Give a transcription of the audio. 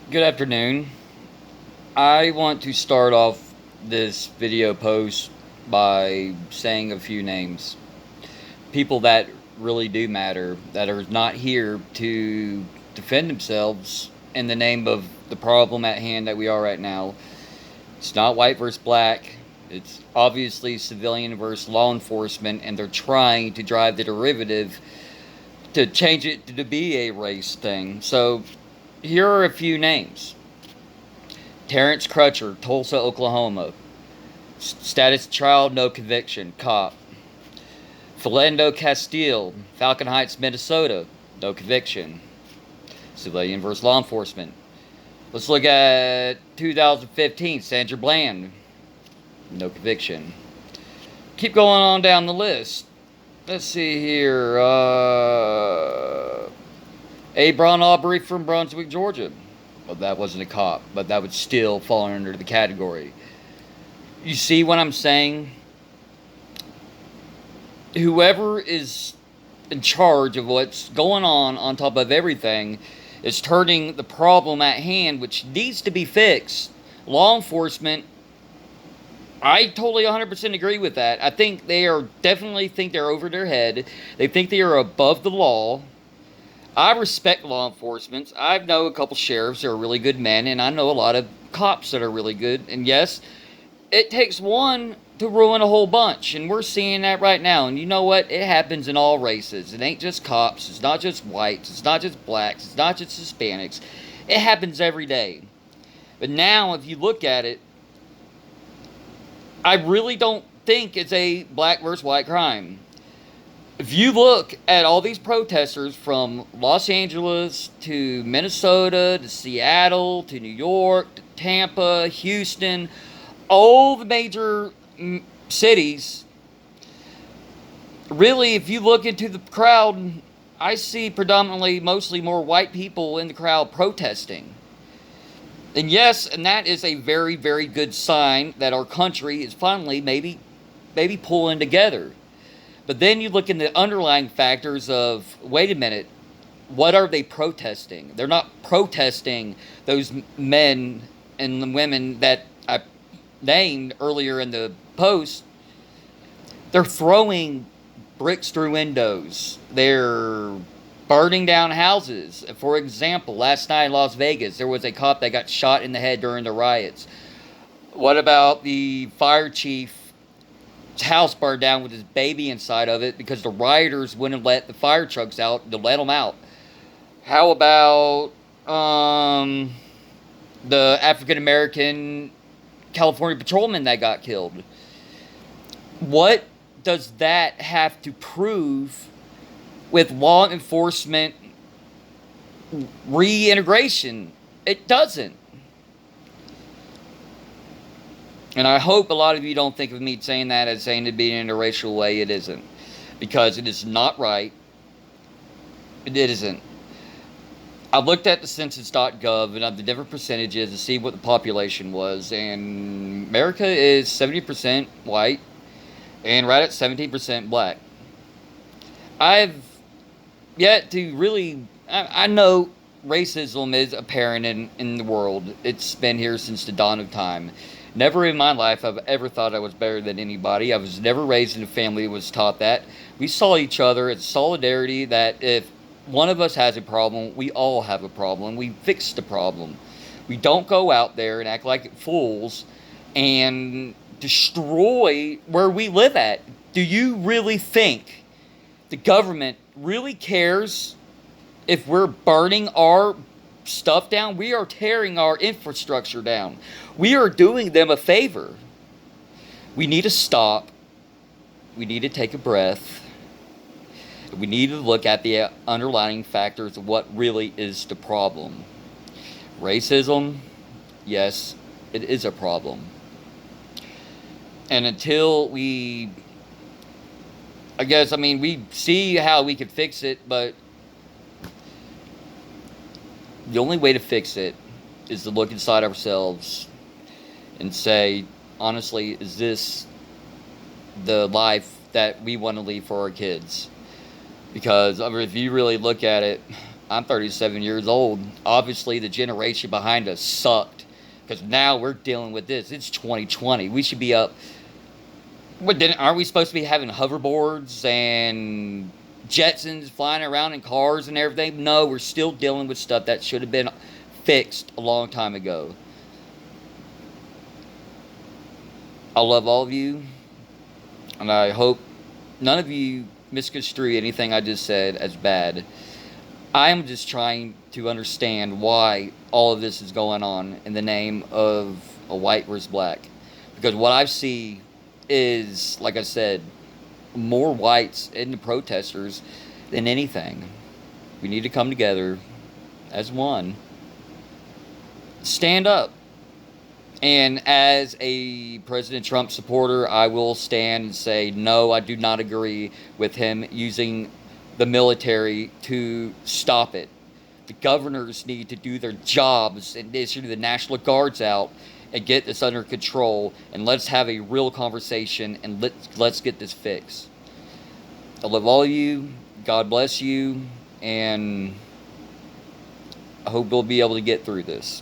Good afternoon. I want to start off this video post by saying a few names. People that really do matter, that are not here to defend themselves in the name of the problem at hand that we are right now. It's not white versus black. It's obviously civilian versus law enforcement, and they're trying to drive the derivative to change it to be a race thing. So, here are a few names. Terrence Crutcher, Tulsa, Oklahoma. Status child, no conviction, cop. Philando Castile, Falcon Heights, Minnesota, no conviction. Civilian versus law enforcement. Let's look at 2015, Sandra Bland, no conviction. Keep going on down the list. Let's see here. A. Brown Aubrey from Brunswick, Georgia. Well, that wasn't a cop, but that would still fall under the category. You see what I'm saying? Whoever is in charge of what's going on top of everything, is turning the problem at hand, which needs to be fixed. Law enforcement, I totally 100% agree with that. I think they are definitely think they're over their head. They think they are above the law. I respect law enforcement. I know a couple sheriffs that are really good men, and I know a lot of cops that are really good. And yes, it takes one to ruin a whole bunch, and we're seeing that right now. And you know what? It happens in all races. It ain't just cops. It's not just whites. It's not just blacks. It's not just Hispanics. It happens every day. But now, if you look at it, I really don't think it's a black versus white crime. If you look at all these protesters from Los Angeles to Minnesota to Seattle to New York to Tampa, Houston, all the major cities, really, if you look into the crowd, I see predominantly mostly more white people in the crowd protesting. And yes, and that is a very, very good sign that our country is finally maybe pulling together. But then you look in the underlying factors of, wait a minute, what are they protesting? They're not protesting those men and women that I named earlier in the post. They're throwing bricks through windows. They're burning down houses. For example, last night in Las Vegas, there was a cop that got shot in the head during the riots. What about the fire chief house burned down with his baby inside of it because the rioters wouldn't let the fire trucks out to let them out? How about the African American California patrolman that got killed? What does that have to prove with law enforcement reintegration? It doesn't. And I hope a lot of you don't think of me saying that as saying it being in a racial way. It isn't. Because it is not right. It isn't. I looked at the census.gov and of the different percentages to see what the population was. And America is 70% white and right at 17% black. I've yet to really... I know racism is apparent in the world. It's been here since the dawn of time. Never in my life have I ever thought I was better than anybody. I was never raised in a family that was taught that. We saw each other as solidarity, that if one of us has a problem, we all have a problem. We fix the problem. We don't go out there and act like fools and destroy where we live at. Do you really think the government really cares if we're burning our stuff down? We are tearing our infrastructure down. We are doing them a favor. We need to stop. We need to take a breath. We need to look at the underlying factors of what really is the problem. Racism, yes, it is a problem. And until we, we see how we can fix it, but the only way to fix it is to look inside ourselves and say, honestly, is this the life that we want to leave for our kids? Because if you really look at it, I'm 37 years old. Obviously, the generation behind us sucked because now we're dealing with this. It's 2020. We should be up. But then, aren't we supposed to be having hoverboards and Jetsons flying around in cars and everything? No, we're still dealing with stuff that should have been fixed a long time ago. I love all of you, and I hope none of you misconstrue anything I just said as bad. I am just trying to understand why all of this is going on in the name of a white versus black. Because what I see is, like I said, more whites in the protesters than anything. We need to come together as one. Stand up. And as a President Trump supporter, I will stand and say, no, I do not agree with him using the military to stop it. The governors need to do their jobs and issue the National Guards out and get this under control. And let's have a real conversation and let's get this fixed. I love all of you. God bless you. And I hope we'll be able to get through this.